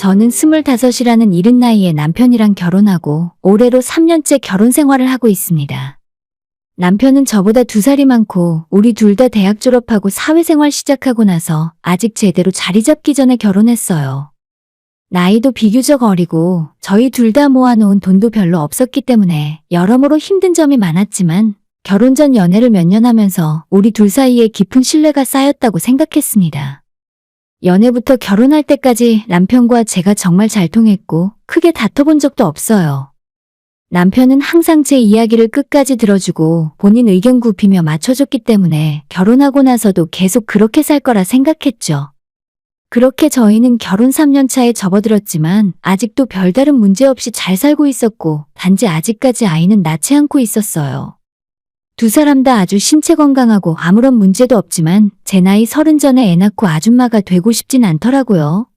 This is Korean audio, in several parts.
저는 25이라는 이른 나이에 남편이랑 결혼하고 올해로 3년째 결혼 생활을 하고 있습니다. 남편은 저보다 2살이 많고 우리 둘 다 대학 졸업하고 사회생활 시작하고 나서 아직 제대로 자리 잡기 전에 결혼했어요. 나이도 비교적 어리고 저희 둘 다 모아놓은 돈도 별로 없었기 때문에 여러모로 힘든 점이 많았지만 결혼 전 연애를 몇 년 하면서 우리 둘 사이에 깊은 신뢰가 쌓였다고 생각했습니다. 연애부터 결혼할 때까지 남편과 제가 정말 잘 통했고 크게 다퉈본 적도 없어요. 남편은 항상 제 이야기를 끝까지 들어주고 본인 의견 굽히며 맞춰줬기 때문에 결혼하고 나서도 계속 그렇게 살 거라 생각했죠. 그렇게 저희는 결혼 3년 차에 접어들었지만 아직도 별다른 문제 없이 잘 살고 있었고 단지 아직까지 아이는 낳지 않고 있었어요. 두 사람 다 아주 신체 건강하고 아무런 문제도 없지만 제 나이 30 전에 애 낳고 아줌마가 되고 싶진 않더라고요.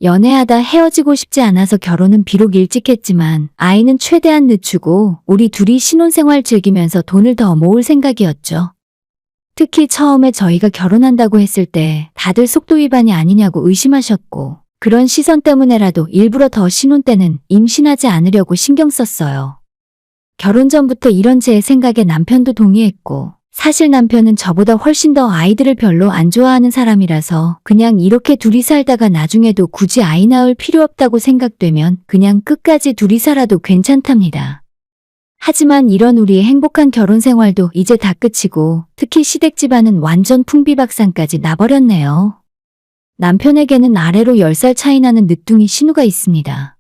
연애하다 헤어지고 싶지 않아서 결혼은 비록 일찍 했지만 아이는 최대한 늦추고 우리 둘이 신혼생활 즐기면서 돈을 더 모을 생각이었죠. 특히 처음에 저희가 결혼한다고 했을 때 다들 속도 위반이 아니냐고 의심하셨고 그런 시선 때문에라도 일부러 더 신혼 때는 임신하지 않으려고 신경 썼어요. 결혼 전부터 이런 제 생각에 남편도 동의했고 사실 남편은 저보다 훨씬 더 아이들을 별로 안 좋아하는 사람이라서 그냥 이렇게 둘이 살다가 나중에도 굳이 아이 낳을 필요 없다고 생각되면 그냥 끝까지 둘이 살아도 괜찮답니다. 하지만 이런 우리의 행복한 결혼 생활도 이제 다 끝이고 특히 시댁 집안은 완전 풍비박산까지 나버렸네요. 남편에게는 아래로 10살 차이 나는 늦둥이 신우가 있습니다.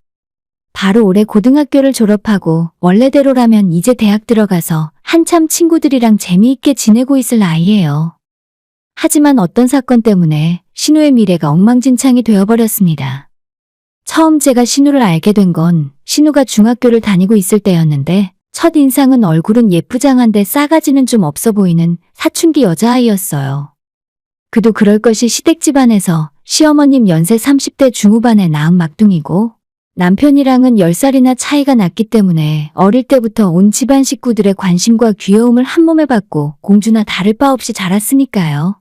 바로 올해 고등학교를 졸업하고 원래대로라면 이제 대학 들어가서 한참 친구들이랑 재미있게 지내고 있을 나이예요. 하지만 어떤 사건 때문에 신우의 미래가 엉망진창이 되어버렸습니다. 처음 제가 신우를 알게 된 건 신우가 중학교를 다니고 있을 때였는데 첫인상은 얼굴은 예쁘장한데 싸가지는 좀 없어 보이는 사춘기 여자아이였어요. 그도 그럴 것이 시댁 집안에서 시어머님 연세 30대 중후반에 낳은 막둥이고 남편이랑은 10살이나 차이가 났기 때문에 어릴 때부터 온 집안 식구들의 관심과 귀여움을 한몸에 받고 공주나 다를 바 없이 자랐으니까요.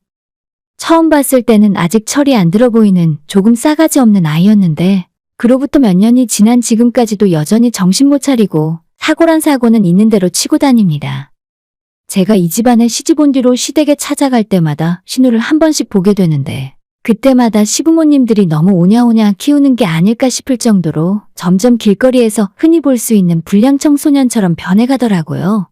처음 봤을 때는 아직 철이 안 들어 보이는 조금 싸가지 없는 아이였는데 그로부터 몇 년이 지난 지금까지도 여전히 정신 못 차리고 사고란 사고는 있는 대로 치고 다닙니다. 제가 이 집안에 시집 온 뒤로 시댁에 찾아갈 때마다 신우를 한 번씩 보게 되는데 그때마다 시부모님들이 너무 오냐오냐 키우는 게 아닐까 싶을 정도로 점점 길거리에서 흔히 볼 수 있는 불량 청소년처럼 변해가더라고요.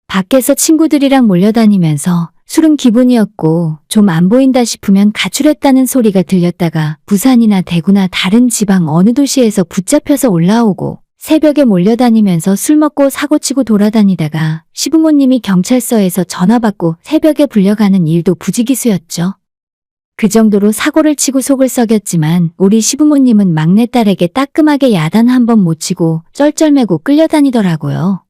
밖에서 친구들이랑 몰려다니면서 술은 기본이었고 좀 안 보인다 싶으면 가출했다는 소리가 들렸다가 부산이나 대구나 다른 지방 어느 도시에서 붙잡혀서 올라오고 새벽에 몰려다니면서 술 먹고 사고치고 돌아다니다가 시부모님이 경찰서에서 전화받고 새벽에 불려가는 일도 부지기수였죠. 그 정도로 사고를 치고 속을 썩였지만 우리 시부모님은 막내딸에게 따끔하게 야단 한 번 못 치고 쩔쩔매고 끌려다니더라고요.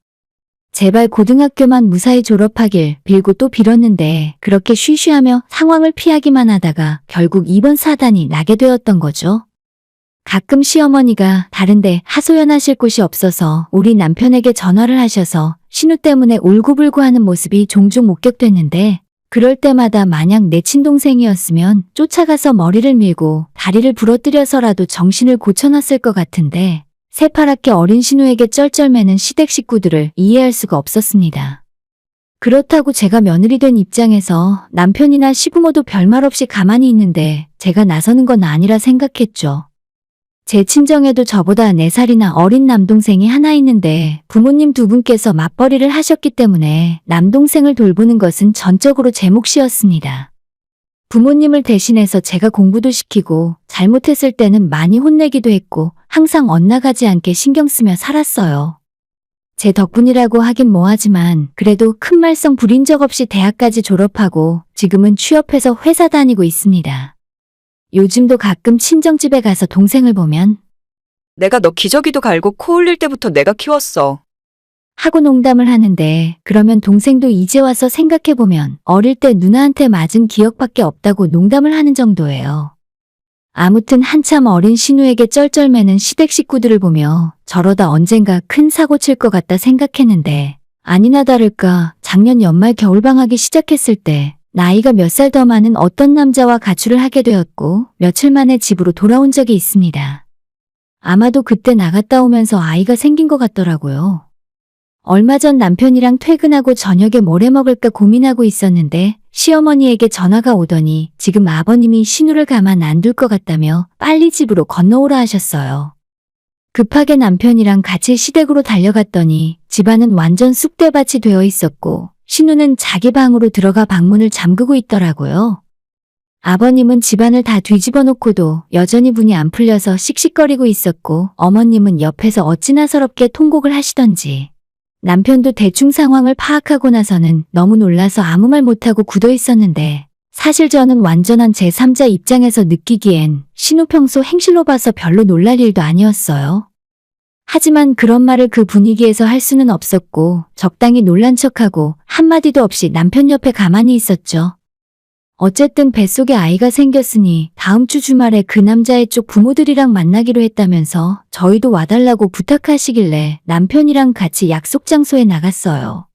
제발 고등학교만 무사히 졸업하길 빌고 또 빌었는데 그렇게 쉬쉬하며 상황을 피하기만 하다가 결국 이번 사단이 나게 되었던 거죠. 가끔 시어머니가 다른데 하소연하실 곳이 없어서 우리 남편에게 전화를 하셔서 신우 때문에 울고불고 하는 모습이 종종 목격됐는데 그럴 때마다 만약 내 친동생이었으면 쫓아가서 머리를 밀고 다리를 부러뜨려서라도 정신을 고쳐놨을 것 같은데 새파랗게 어린 신우에게 쩔쩔매는 시댁 식구들을 이해할 수가 없었습니다. 그렇다고 제가 며느리 된 입장에서 남편이나 시부모도 별말 없이 가만히 있는데 제가 나서는 건 아니라 생각했죠. 제 친정에도 저보다 4살이나 어린 남동생이 하나 있는데 부모님 두 분께서 맞벌이를 하셨기 때문에 남동생을 돌보는 것은 전적으로 제 몫이었습니다. 부모님을 대신해서 제가 공부도 시키고 잘못했을 때는 많이 혼내기도 했고 항상 엇나가지 않게 신경 쓰며 살았어요. 제 덕분이라고 하긴 뭐하지만 그래도 큰 말썽 부린 적 없이 대학까지 졸업하고 지금은 취업해서 회사 다니고 있습니다. 요즘도 가끔 친정집에 가서 동생을 보면 내가 너 기저귀도 갈고 코 흘릴 때부터 내가 키웠어. 하고 농담을 하는데 그러면 동생도 이제 와서 생각해보면 어릴 때 누나한테 맞은 기억밖에 없다고 농담을 하는 정도예요. 아무튼 한참 어린 신우에게 쩔쩔매는 시댁 식구들을 보며 저러다 언젠가 큰 사고 칠 것 같다 생각했는데 아니나 다를까 작년 연말 겨울방학이 시작했을 때 나이가 몇 살 더 많은 어떤 남자와 가출을 하게 되었고 며칠 만에 집으로 돌아온 적이 있습니다. 아마도 그때 나갔다 오면서 아이가 생긴 것 같더라고요. 얼마 전 남편이랑 퇴근하고 저녁에 뭘 해 먹을까 고민하고 있었는데 시어머니에게 전화가 오더니 지금 아버님이 신우를 가만 안 둘 것 같다며 빨리 집으로 건너오라 하셨어요. 급하게 남편이랑 같이 시댁으로 달려갔더니 집안은 완전 쑥대밭이 되어 있었고 신우는 자기 방으로 들어가 방문을 잠그고 있더라고요. 아버님은 집안을 다 뒤집어 놓고도 여전히 분이 안 풀려서 씩씩거리고 있었고 어머님은 옆에서 어찌나 서럽게 통곡을 하시던지 남편도 대충 상황을 파악하고 나서는 너무 놀라서 아무 말 못하고 굳어 있었는데 사실 저는 완전한 제3자 입장에서 느끼기엔 신우 평소 행실로 봐서 별로 놀랄 일도 아니었어요. 하지만 그런 말을 그 분위기에서 할 수는 없었고 적당히 놀란 척하고 한마디도 없이 남편 옆에 가만히 있었죠. 어쨌든 뱃속에 아이가 생겼으니 다음 주 주말에 그 남자의 쪽 부모들이랑 만나기로 했다면서 저희도 와달라고 부탁하시길래 남편이랑 같이 약속 장소에 나갔어요.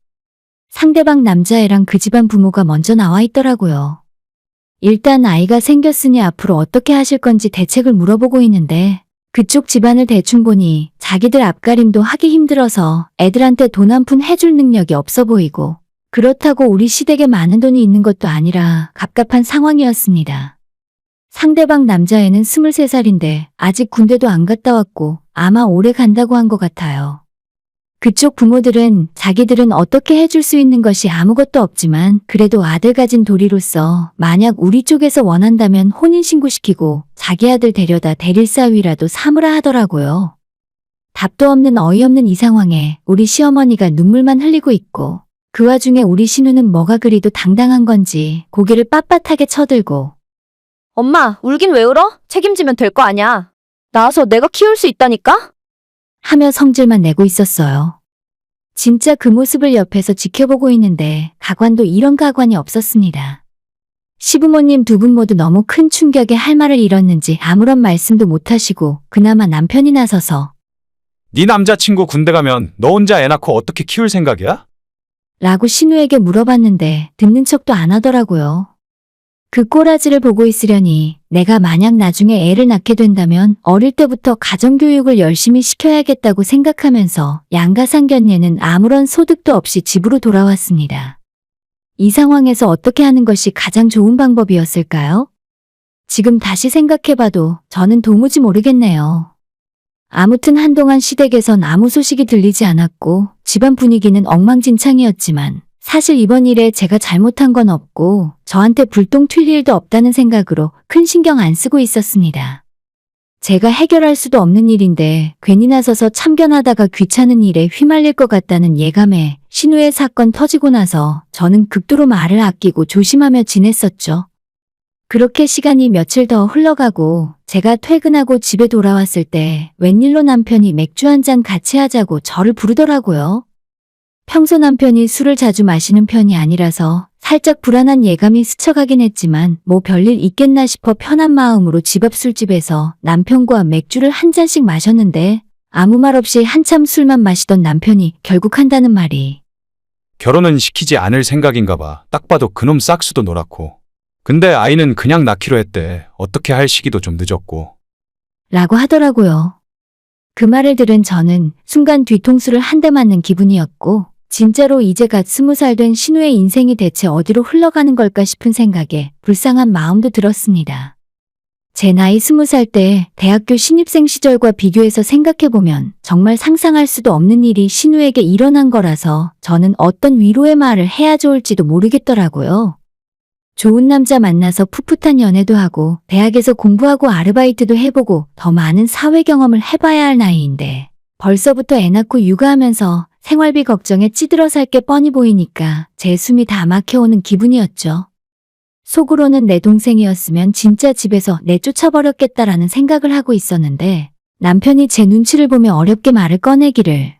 상대방 남자애랑 그 집안 부모가 먼저 나와 있더라고요. 일단 아이가 생겼으니 앞으로 어떻게 하실 건지 대책을 물어보고 있는데 그쪽 집안을 대충 보니 자기들 앞가림도 하기 힘들어서 애들한테 돈 한 푼 해줄 능력이 없어 보이고 그렇다고 우리 시댁에 많은 돈이 있는 것도 아니라 갑갑한 상황이었습니다. 상대방 남자애는 23살인데 아직 군대도 안 갔다 왔고 아마 오래 간다고 한 것 같아요. 그쪽 부모들은 자기들은 어떻게 해줄 수 있는 것이 아무것도 없지만 그래도 아들 가진 도리로서 만약 우리 쪽에서 원한다면 혼인신고시키고 자기 아들 데려다 대릴사위라도 삼으라 하더라고요. 답도 없는 어이없는 이 상황에 우리 시어머니가 눈물만 흘리고 있고 그 와중에 우리 신우는 뭐가 그리도 당당한 건지 고개를 빳빳하게 쳐들고 엄마, 울긴 왜 울어? 책임지면 될 거 아냐. 낳아서 내가 키울 수 있다니까? 하며 성질만 내고 있었어요. 진짜 그 모습을 옆에서 지켜보고 있는데 가관도 이런 가관이 없었습니다. 시부모님 두 분 모두 너무 큰 충격에 할 말을 잃었는지 아무런 말씀도 못하시고 그나마 남편이 나서서 네 남자친구 군대 가면 너 혼자 애 낳고 어떻게 키울 생각이야? 라고 신우에게 물어봤는데 듣는 척도 안 하더라고요. 그 꼬라지를 보고 있으려니 내가 만약 나중에 애를 낳게 된다면 어릴 때부터 가정교육을 열심히 시켜야겠다고 생각하면서 양가상견례는 아무런 소득도 없이 집으로 돌아왔습니다. 이 상황에서 어떻게 하는 것이 가장 좋은 방법이었을까요? 지금 다시 생각해봐도 저는 도무지 모르겠네요. 아무튼 한동안 시댁에선 아무 소식이 들리지 않았고 집안 분위기는 엉망진창이었지만 사실 이번 일에 제가 잘못한 건 없고 저한테 불똥 튈 일도 없다는 생각으로 큰 신경 안 쓰고 있었습니다. 제가 해결할 수도 없는 일인데 괜히 나서서 참견하다가 귀찮은 일에 휘말릴 것 같다는 예감에 신우의 사건 터지고 나서 저는 극도로 말을 아끼고 조심하며 지냈었죠. 그렇게 시간이 며칠 더 흘러가고 제가 퇴근하고 집에 돌아왔을 때 웬일로 남편이 맥주 한 잔 같이 하자고 저를 부르더라고요. 평소 남편이 술을 자주 마시는 편이 아니라서 살짝 불안한 예감이 스쳐가긴 했지만 뭐 별일 있겠나 싶어 편한 마음으로 집 앞 술집에서 남편과 맥주를 한 잔씩 마셨는데 아무 말 없이 한참 술만 마시던 남편이 결국 한다는 말이 결혼은 시키지 않을 생각인가 봐. 딱 봐도 그놈 싹수도 노랗고. 근데 아이는 그냥 낳기로 했대. 어떻게 할 시기도 좀 늦었고. 라고 하더라고요. 그 말을 들은 저는 순간 뒤통수를 한 대 맞는 기분이었고 진짜로 이제 갓 20살 된 신우의 인생이 대체 어디로 흘러가는 걸까 싶은 생각에 불쌍한 마음도 들었습니다. 제 나이 20살 때 대학교 신입생 시절과 비교해서 생각해보면 정말 상상할 수도 없는 일이 신우에게 일어난 거라서 저는 어떤 위로의 말을 해야 좋을지도 모르겠더라고요. 좋은 남자 만나서 풋풋한 연애도 하고 대학에서 공부하고 아르바이트도 해보고 더 많은 사회 경험을 해봐야 할 나이인데 벌써부터 애 낳고 육아하면서 생활비 걱정에 찌들어 살 게 뻔히 보이니까 제 숨이 다 막혀오는 기분이었죠. 속으로는 내 동생이었으면 진짜 집에서 내쫓아버렸겠다라는 생각을 하고 있었는데 남편이 제 눈치를 보며 어렵게 말을 꺼내기를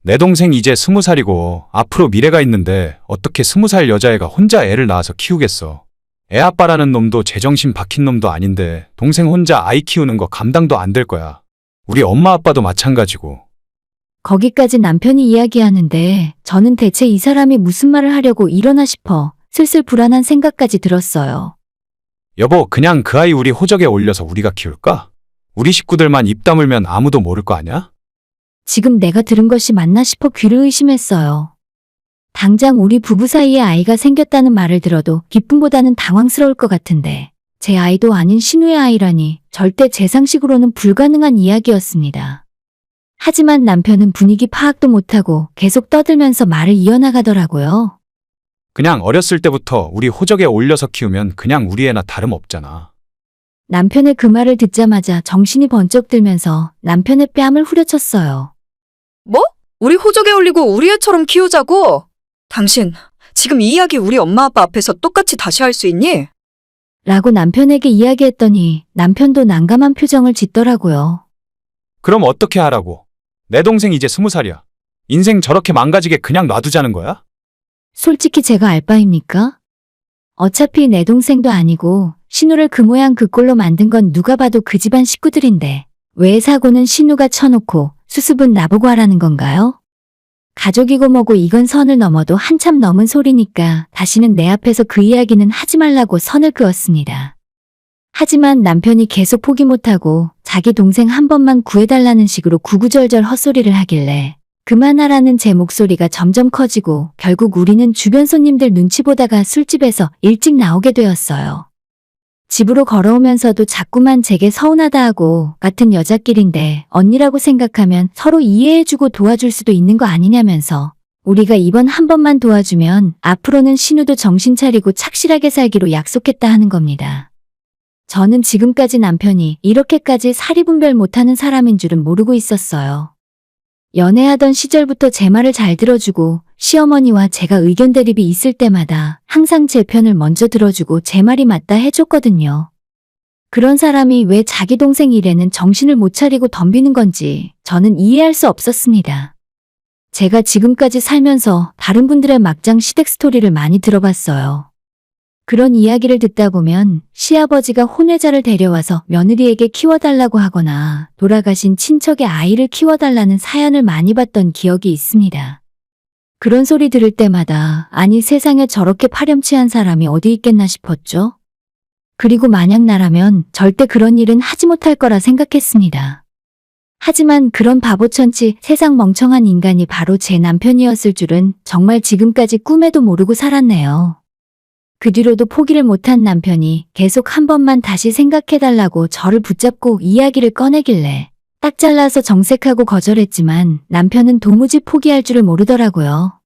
내 동생 이제 20살이고 앞으로 미래가 있는데 어떻게 20살 여자애가 혼자 애를 낳아서 키우겠어. 애 아빠라는 놈도 제정신 박힌 놈도 아닌데 동생 혼자 아이 키우는 거 감당도 안 될 거야. 우리 엄마 아빠도 마찬가지고. 거기까지 남편이 이야기하는데 저는 대체 이 사람이 무슨 말을 하려고 이러나 싶어 슬슬 불안한 생각까지 들었어요. 여보, 그냥 그 아이 우리 호적에 올려서 우리가 키울까? 우리 식구들만 입 다물면 아무도 모를 거 아냐? 지금 내가 들은 것이 맞나 싶어 귀를 의심했어요. 당장 우리 부부 사이에 아이가 생겼다는 말을 들어도 기쁨보다는 당황스러울 것 같은데 제 아이도 아닌 신우의 아이라니 절대 제 상식으로는 불가능한 이야기였습니다. 하지만 남편은 분위기 파악도 못하고 계속 떠들면서 말을 이어나가더라고요. 그냥 어렸을 때부터 우리 호적에 올려서 키우면 그냥 우리 애나 다름없잖아. 남편의 그 말을 듣자마자 정신이 번쩍 들면서 남편의 뺨을 후려쳤어요. 뭐? 우리 호적에 올리고 우리 애처럼 키우자고? 당신, 지금 이 이야기 우리 엄마 아빠 앞에서 똑같이 다시 할 수 있니? 라고 남편에게 이야기했더니 남편도 난감한 표정을 짓더라고요. 그럼 어떻게 하라고? 내 동생 이제 20살이야. 인생 저렇게 망가지게 그냥 놔두자는 거야? 솔직히 제가 알 바입니까? 어차피 내 동생도 아니고 신우를 그 모양 그 꼴로 만든 건 누가 봐도 그 집안 식구들인데 왜 사고는 신우가 쳐놓고 수습은 나보고 하라는 건가요? 가족이고 뭐고 이건 선을 넘어도 한참 넘은 소리니까 다시는 내 앞에서 그 이야기는 하지 말라고 선을 그었습니다. 하지만 남편이 계속 포기 못하고 자기 동생 한 번만 구해달라는 식으로 구구절절 헛소리를 하길래 그만하라는 제 목소리가 점점 커지고 결국 우리는 주변 손님들 눈치 보다가 술집에서 일찍 나오게 되었어요. 집으로 걸어오면서도 자꾸만 제게 서운하다 하고 같은 여자끼리인데 언니라고 생각하면 서로 이해해주고 도와줄 수도 있는 거 아니냐면서 우리가 이번 한 번만 도와주면 앞으로는 신우도 정신 차리고 착실하게 살기로 약속했다 하는 겁니다. 저는 지금까지 남편이 이렇게까지 사리분별 못하는 사람인 줄은 모르고 있었어요. 연애하던 시절부터 제 말을 잘 들어주고 시어머니와 제가 의견 대립이 있을 때마다 항상 제 편을 먼저 들어주고 제 말이 맞다 해줬거든요. 그런 사람이 왜 자기 동생 일에는 정신을 못 차리고 덤비는 건지 저는 이해할 수 없었습니다. 제가 지금까지 살면서 다른 분들의 막장 시댁 스토리를 많이 들어봤어요. 그런 이야기를 듣다 보면 시아버지가 혼외자를 데려와서 며느리에게 키워달라고 하거나 돌아가신 친척의 아이를 키워달라는 사연을 많이 봤던 기억이 있습니다. 그런 소리 들을 때마다 아니 세상에 저렇게 파렴치한 사람이 어디 있겠나 싶었죠. 그리고 만약 나라면 절대 그런 일은 하지 못할 거라 생각했습니다. 하지만 그런 바보천치 세상 멍청한 인간이 바로 제 남편이었을 줄은 정말 지금까지 꿈에도 모르고 살았네요. 그 뒤로도 포기를 못한 남편이 계속 한 번만 다시 생각해달라고 저를 붙잡고 이야기를 꺼내길래 딱 잘라서 정색하고 거절했지만 남편은 도무지 포기할 줄을 모르더라고요.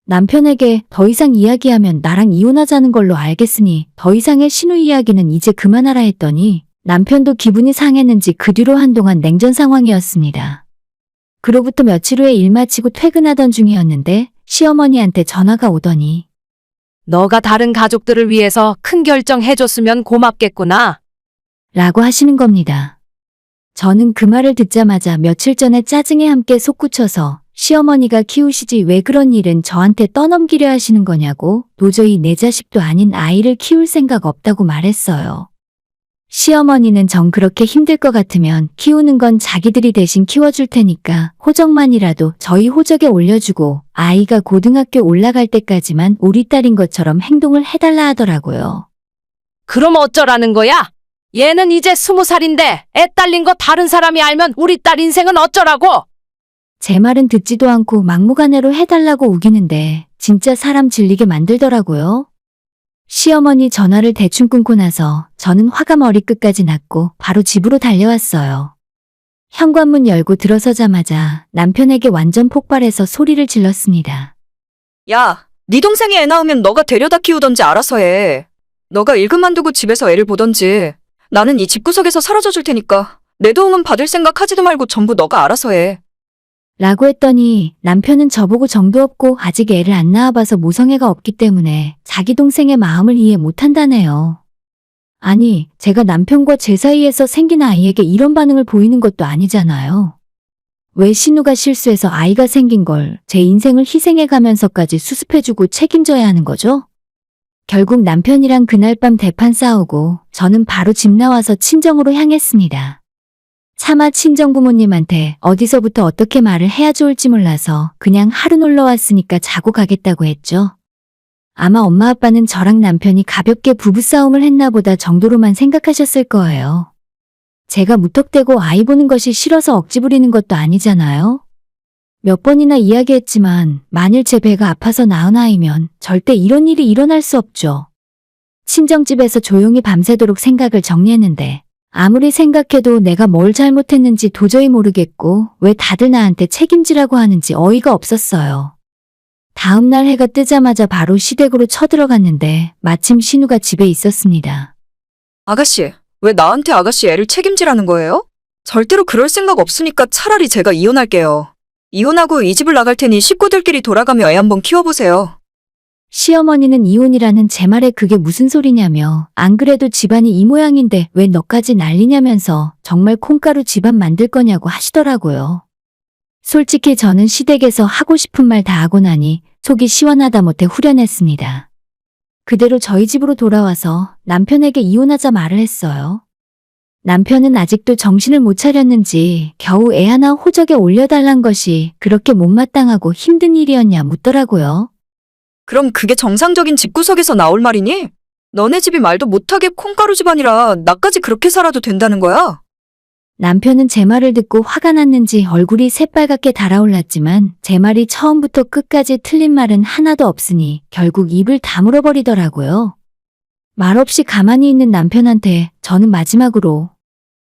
남편에게 더 이상 이야기하면 나랑 이혼하자는 걸로 알겠으니 더 이상의 신우 이야기는 이제 그만하라 했더니 남편도 기분이 상했는지 그 뒤로 한동안 냉전 상황이었습니다. 그로부터 며칠 후에 일 마치고 퇴근하던 중이었는데 시어머니한테 전화가 오더니 너가 다른 가족들을 위해서 큰 결정 해줬으면 고맙겠구나. 라고 하시는 겁니다. 저는 그 말을 듣자마자 며칠 전에 짜증에 함께 솟구쳐서 시어머니가 키우시지 왜 그런 일은 저한테 떠넘기려 하시는 거냐고 도저히 내 자식도 아닌 아이를 키울 생각 없다고 말했어요. 시어머니는 정 그렇게 힘들 것 같으면 키우는 건 자기들이 대신 키워줄 테니까 호적만이라도 저희 호적에 올려주고 아이가 고등학교 올라갈 때까지만 우리 딸인 것처럼 행동을 해달라 하더라고요. 그럼 어쩌라는 거야? 얘는 이제 20살인데 애 딸린 거 다른 사람이 알면 우리 딸 인생은 어쩌라고? 제 말은 듣지도 않고 막무가내로 해달라고 우기는데 진짜 사람 질리게 만들더라고요. 시어머니 전화를 대충 끊고 나서 저는 화가 머리끝까지 났고 바로 집으로 달려왔어요. 현관문 열고 들어서자마자 남편에게 완전 폭발해서 소리를 질렀습니다. 야, 네 동생이 애 낳으면 너가 데려다 키우던지 알아서 해. 너가 일 그만두고 집에서 애를 보던지. 나는 이 집구석에서 사라져 줄 테니까 내 도움은 받을 생각 하지도 말고 전부 너가 알아서 해. 라고 했더니 남편은 저보고 정도 없고 아직 애를 안 낳아봐서 모성애가 없기 때문에 자기 동생의 마음을 이해 못한다네요. 아니, 제가 남편과 제 사이에서 생긴 아이에게 이런 반응을 보이는 것도 아니잖아요. 왜 신우가 실수해서 아이가 생긴 걸 제 인생을 희생해가면서까지 수습해주고 책임져야 하는 거죠? 결국 남편이랑 그날 밤 대판 싸우고 저는 바로 집 나와서 친정으로 향했습니다. 차마 친정부모님한테 어디서부터 어떻게 말을 해야 좋을지 몰라서 그냥 하루 놀러 왔으니까 자고 가겠다고 했죠. 아마 엄마 아빠는 저랑 남편이 가볍게 부부싸움을 했나 보다 정도로만 생각하셨을 거예요. 제가 무턱대고 아이 보는 것이 싫어서 억지 부리는 것도 아니잖아요. 몇 번이나 이야기했지만 만일 제 배가 아파서 낳은 아이면 절대 이런 일이 일어날 수 없죠. 친정집에서 조용히 밤새도록 생각을 정리했는데 아무리 생각해도 내가 뭘 잘못했는지 도저히 모르겠고 왜 다들 나한테 책임지라고 하는지 어이가 없었어요. 다음날 해가 뜨자마자 바로 시댁으로 쳐들어갔는데 마침 신우가 집에 있었습니다. 아가씨, 왜 나한테 아가씨 애를 책임지라는 거예요? 절대로 그럴 생각 없으니까 차라리 제가 이혼할게요. 이혼하고 이 집을 나갈 테니 식구들끼리 돌아가며 애 한번 키워보세요. 시어머니는 이혼이라는 제 말에 그게 무슨 소리냐며 안 그래도 집안이 이 모양인데 왜 너까지 난리냐면서 정말 콩가루 집안 만들 거냐고 하시더라고요. 솔직히 저는 시댁에서 하고 싶은 말 다 하고 나니 속이 시원하다 못해 후련했습니다. 그대로 저희 집으로 돌아와서 남편에게 이혼하자 말을 했어요. 남편은 아직도 정신을 못 차렸는지 겨우 애 하나 호적에 올려달란 것이 그렇게 못마땅하고 힘든 일이었냐 묻더라고요. 그럼 그게 정상적인 집구석에서 나올 말이니? 너네 집이 말도 못하게 콩가루 집안이라 나까지 그렇게 살아도 된다는 거야? 남편은 제 말을 듣고 화가 났는지 얼굴이 새빨갛게 달아올랐지만 제 말이 처음부터 끝까지 틀린 말은 하나도 없으니 결국 입을 다물어버리더라고요. 말없이 가만히 있는 남편한테 저는 마지막으로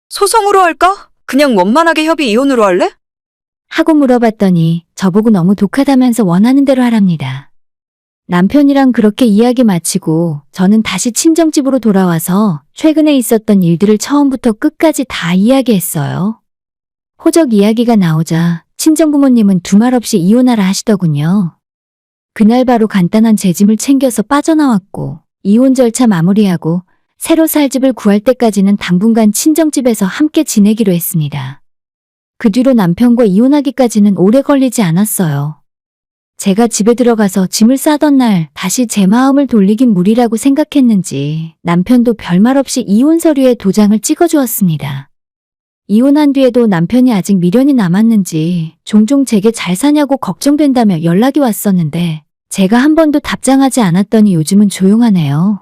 소송으로 할까? 그냥 원만하게 협의 이혼으로 할래? 하고 물어봤더니 저보고 너무 독하다면서 원하는 대로 하랍니다. 남편이랑 그렇게 이야기 마치고 저는 다시 친정집으로 돌아와서 최근에 있었던 일들을 처음부터 끝까지 다 이야기했어요. 호적 이야기가 나오자 친정부모님은 두말 없이 이혼하라 하시더군요. 그날 바로 간단한 제 짐을 챙겨서 빠져나왔고 이혼 절차 마무리하고 새로 살 집을 구할 때까지는 당분간 친정집에서 함께 지내기로 했습니다. 그 뒤로 남편과 이혼하기까지는 오래 걸리지 않았어요. 제가 집에 들어가서 짐을 싸던 날 다시 제 마음을 돌리긴 무리라고 생각했는지 남편도 별말 없이 이혼 서류에 도장을 찍어주었습니다. 이혼한 뒤에도 남편이 아직 미련이 남았는지 종종 제게 잘 사냐고 걱정된다며 연락이 왔었는데 제가 한 번도 답장하지 않았더니 요즘은 조용하네요.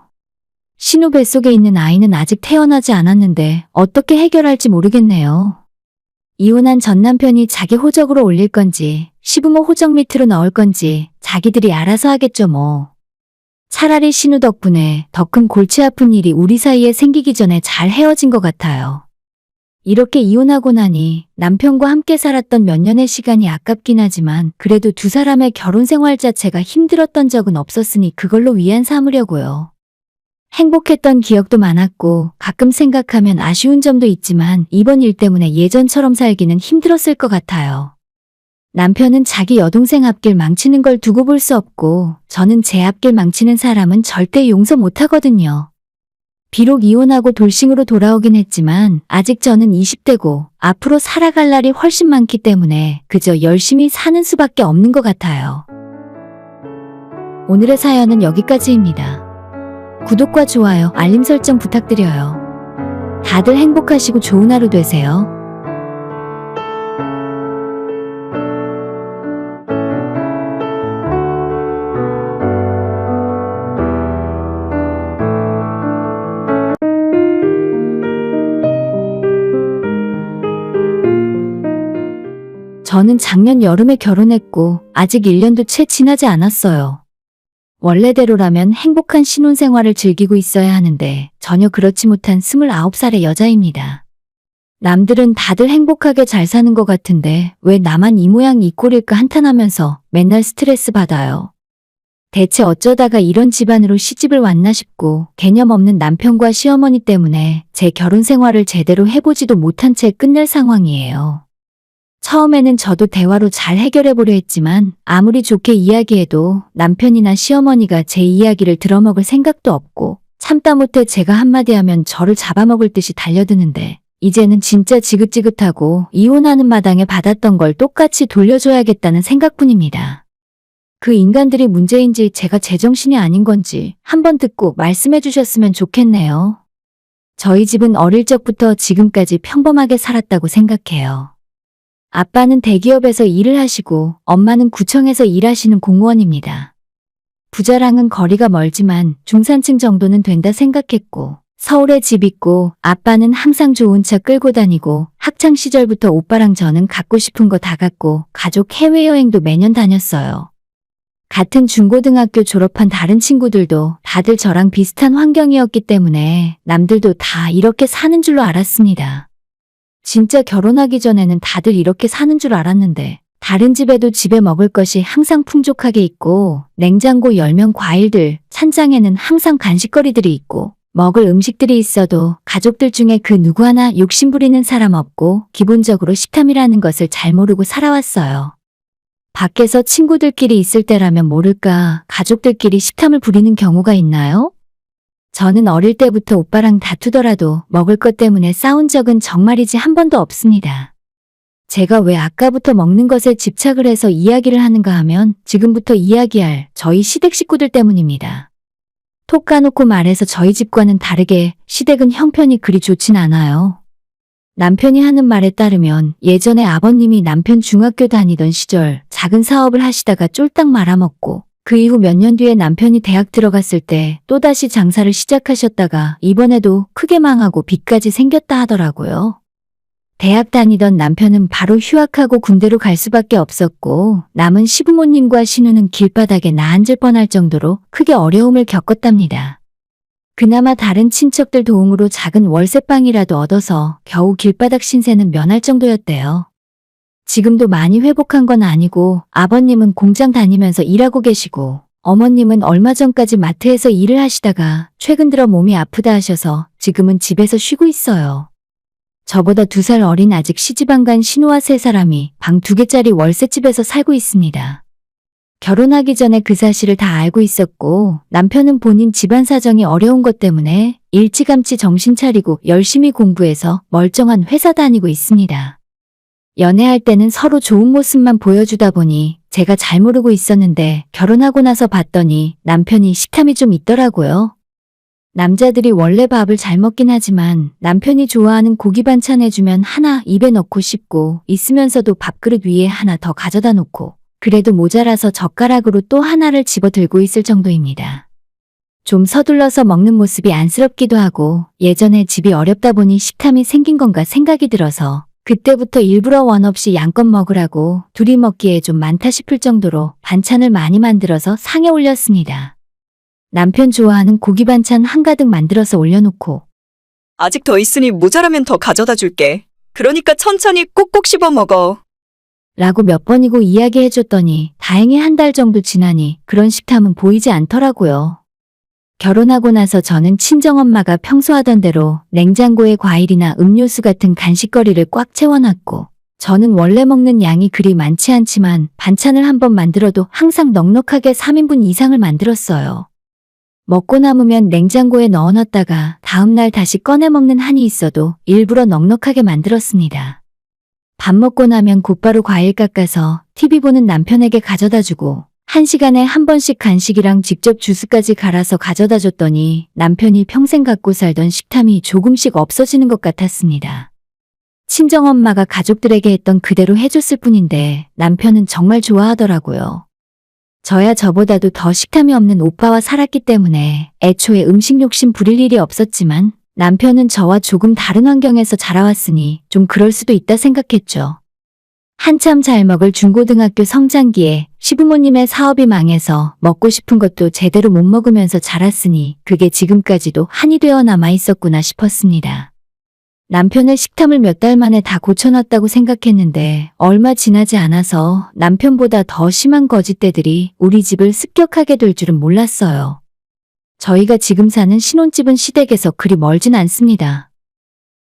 신우 뱃속에 있는 아이는 아직 태어나지 않았는데 어떻게 해결할지 모르겠네요. 이혼한 전 남편이 자기 호적으로 올릴 건지 시부모 호적 밑으로 넣을 건지 자기들이 알아서 하겠죠 뭐. 차라리 신우 덕분에 더 큰 골치 아픈 일이 우리 사이에 생기기 전에 잘 헤어진 것 같아요. 이렇게 이혼하고 나니 남편과 함께 살았던 몇 년의 시간이 아깝긴 하지만 그래도 두 사람의 결혼 생활 자체가 힘들었던 적은 없었으니 그걸로 위안 삼으려고요. 행복했던 기억도 많았고 가끔 생각하면 아쉬운 점도 있지만 이번 일 때문에 예전처럼 살기는 힘들었을 것 같아요. 남편은 자기 여동생 앞길 망치는 걸 두고 볼 수 없고 저는 제 앞길 망치는 사람은 절대 용서 못하거든요. 비록 이혼하고 돌싱으로 돌아오긴 했지만 아직 저는 20대고 앞으로 살아갈 날이 훨씬 많기 때문에 그저 열심히 사는 수밖에 없는 것 같아요. 오늘의 사연은 여기까지입니다. 구독과 좋아요, 알림 설정 부탁드려요. 다들 행복하시고 좋은 하루 되세요. 저는 작년 여름에 결혼했고 아직 1년도 채 지나지 않았어요. 원래대로라면 행복한 신혼생활을 즐기고 있어야 하는데 전혀 그렇지 못한 29살의 여자입니다. 남들은 다들 행복하게 잘 사는 것 같은데 왜 나만 이 모양 이 꼴일까 한탄하면서 맨날 스트레스 받아요. 대체 어쩌다가 이런 집안으로 시집을 왔나 싶고 개념 없는 남편과 시어머니 때문에 제 결혼 생활을 제대로 해보지도 못한 채 끝낼 상황이에요. 처음에는 저도 대화로 잘 해결해보려 했지만 아무리 좋게 이야기해도 남편이나 시어머니가 제 이야기를 들어먹을 생각도 없고 참다 못해 제가 한마디 하면 저를 잡아먹을 듯이 달려드는데 이제는 진짜 지긋지긋하고 이혼하는 마당에 받았던 걸 똑같이 돌려줘야겠다는 생각뿐입니다. 그 인간들이 문제인지 제가 제정신이 아닌 건지 한번 듣고 말씀해 주셨으면 좋겠네요. 저희 집은 어릴 적부터 지금까지 평범하게 살았다고 생각해요. 아빠는 대기업에서 일을 하시고 엄마는 구청에서 일하시는 공무원입니다. 부자랑은 거리가 멀지만 중산층 정도는 된다 생각했고, 서울에 집 있고 아빠는 항상 좋은 차 끌고 다니고 학창 시절부터 오빠랑 저는 갖고 싶은 거 다 갖고 가족 해외여행도 매년 다녔어요. 같은 중고등학교 졸업한 다른 친구들도 다들 저랑 비슷한 환경이었기 때문에 남들도 다 이렇게 사는 줄로 알았습니다. 진짜 결혼하기 전에는 다들 이렇게 사는 줄 알았는데 다른 집에도 집에 먹을 것이 항상 풍족하게 있고 냉장고 열면 과일들, 찬장에는 항상 간식거리들이 있고 먹을 음식들이 있어도 가족들 중에 그 누구 하나 욕심 부리는 사람 없고 기본적으로 식탐이라는 것을 잘 모르고 살아왔어요. 밖에서 친구들끼리 있을 때라면 모를까 가족들끼리 식탐을 부리는 경우가 있나요? 저는 어릴 때부터 오빠랑 다투더라도 먹을 것 때문에 싸운 적은 정말이지 한 번도 없습니다. 제가 왜 아까부터 먹는 것에 집착을 해서 이야기를 하는가 하면 지금부터 이야기할 저희 시댁 식구들 때문입니다. 톡 까놓고 말해서 저희 집과는 다르게 시댁은 형편이 그리 좋진 않아요. 남편이 하는 말에 따르면 예전에 아버님이 남편 중학교 다니던 시절 작은 사업을 하시다가 쫄딱 말아먹고 그 이후 몇 년 뒤에 남편이 대학 들어갔을 때 또다시 장사를 시작하셨다가 이번에도 크게 망하고 빚까지 생겼다 하더라고요. 대학 다니던 남편은 바로 휴학하고 군대로 갈 수밖에 없었고 남은 시부모님과 신우는 길바닥에 나앉을 뻔할 정도로 크게 어려움을 겪었답니다. 그나마 다른 친척들 도움으로 작은 월세방이라도 얻어서 겨우 길바닥 신세는 면할 정도였대요. 지금도 많이 회복한 건 아니고 아버님은 공장 다니면서 일하고 계시고 어머님은 얼마 전까지 마트에서 일을 하시다가 최근 들어 몸이 아프다 하셔서 지금은 집에서 쉬고 있어요. 저보다 2살 어린 아직 시집 안 간 신우와 3사람이 방 2개짜리 월세집에서 살고 있습니다. 결혼하기 전에 그 사실을 다 알고 있었고 남편은 본인 집안 사정이 어려운 것 때문에 일찌감치 정신 차리고 열심히 공부해서 멀쩡한 회사 다니고 있습니다. 연애할 때는 서로 좋은 모습만 보여주다 보니 제가 잘 모르고 있었는데 결혼하고 나서 봤더니 남편이 식탐이 좀 있더라고요. 남자들이 원래 밥을 잘 먹긴 하지만 남편이 좋아하는 고기 반찬 해주면 하나 입에 넣고 씹고 있으면서도 밥그릇 위에 하나 더 가져다 놓고 그래도 모자라서 젓가락으로 또 하나를 집어 들고 있을 정도입니다. 좀 서둘러서 먹는 모습이 안쓰럽기도 하고 예전에 집이 어렵다 보니 식탐이 생긴 건가 생각이 들어서 그때부터 일부러 원 없이 양껏 먹으라고 둘이 먹기에 좀 많다 싶을 정도로 반찬을 많이 만들어서 상에 올렸습니다. 남편 좋아하는 고기 반찬 한가득 만들어서 올려놓고 아직 더 있으니 모자라면 더 가져다 줄게. 그러니까 천천히 꼭꼭 씹어 먹어. 라고 몇 번이고 이야기해줬더니 다행히 한 달 정도 지나니 그런 식탐은 보이지 않더라고요. 결혼하고 나서 저는 친정엄마가 평소 하던 대로 냉장고에 과일이나 음료수 같은 간식거리를 꽉 채워놨고 저는 원래 먹는 양이 그리 많지 않지만 반찬을 한번 만들어도 항상 넉넉하게 3인분 이상을 만들었어요. 먹고 남으면 냉장고에 넣어놨다가 다음날 다시 꺼내 먹는 한이 있어도 일부러 넉넉하게 만들었습니다. 밥 먹고 나면 곧바로 과일 깎아서 TV 보는 남편에게 가져다 주고 1시간에 한 번씩 간식이랑 직접 주스까지 갈아서 가져다 줬더니 남편이 평생 갖고 살던 식탐이 조금씩 없어지는 것 같았습니다. 친정엄마가 가족들에게 했던 그대로 해줬을 뿐인데 남편은 정말 좋아하더라고요. 저야 저보다도 더 식탐이 없는 오빠와 살았기 때문에 애초에 음식 욕심 부릴 일이 없었지만 남편은 저와 조금 다른 환경에서 자라왔으니 좀 그럴 수도 있다 생각했죠. 한참 잘 먹을 중고등학교 성장기에 시부모님의 사업이 망해서 먹고 싶은 것도 제대로 못 먹으면서 자랐으니 그게 지금까지도 한이 되어 남아 있었구나 싶었습니다. 남편의 식탐을 몇 달 만에 다 고쳐놨다고 생각했는데 얼마 지나지 않아서 남편보다 더 심한 거짓대들이 우리 집을 습격하게 될 줄은 몰랐어요. 저희가 지금 사는 신혼집은 시댁에서 그리 멀진 않습니다.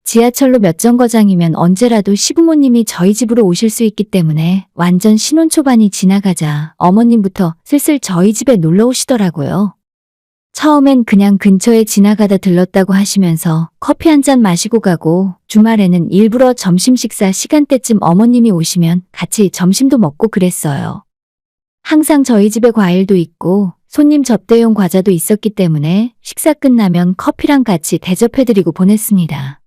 지하철로 몇 정거장이면 언제라도 시부모님이 저희 집으로 오실 수 있기 때문에 완전 신혼 초반이 지나가자 어머님부터 슬슬 저희 집에 놀러 오시더라고요. 처음엔 그냥 근처에 지나가다 들렀다고 하시면서 커피 한 잔 마시고 가고 주말에는 일부러 점심 식사 시간대쯤 어머님이 오시면 같이 점심도 먹고 그랬어요. 항상 저희 집에 과일도 있고 손님 접대용 과자도 있었기 때문에 식사 끝나면 커피랑 같이 대접해드리고 보냈습니다.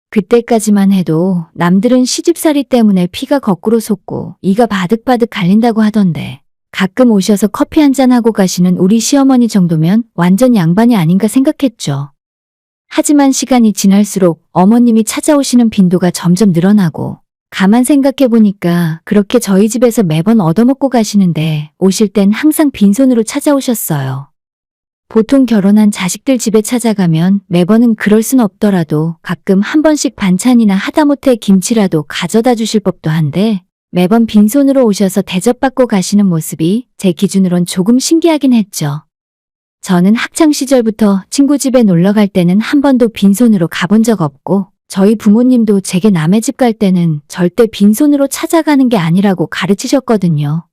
그때까지만 해도 남들은 시집살이 때문에 피가 거꾸로 솟고 이가 바득바득 갈린다고 하던데 가끔 오셔서 커피 한잔 하고 가시는 우리 시어머니 정도면 완전 양반이 아닌가 생각했죠. 하지만 시간이 지날수록 어머님이 찾아오시는 빈도가 점점 늘어나고 가만 생각해 보니까 그렇게 저희 집에서 매번 얻어먹고 가시는데 오실 땐 항상 빈손으로 찾아오셨어요. 보통 결혼한 자식들 집에 찾아가면 매번은 그럴 순 없더라도 가끔 한 번씩 반찬이나 하다못해 김치라도 가져다 주실 법도 한데 매번 빈손으로 오셔서 대접받고 가시는 모습이 제 기준으론 조금 신기하긴 했죠. 저는 학창시절부터 친구 집에 놀러 갈 때는 한 번도 빈손으로 가본 적 없고 저희 부모님도 제게 남의 집 갈 때는 절대 빈손으로 찾아가는 게 아니라고 가르치셨거든요.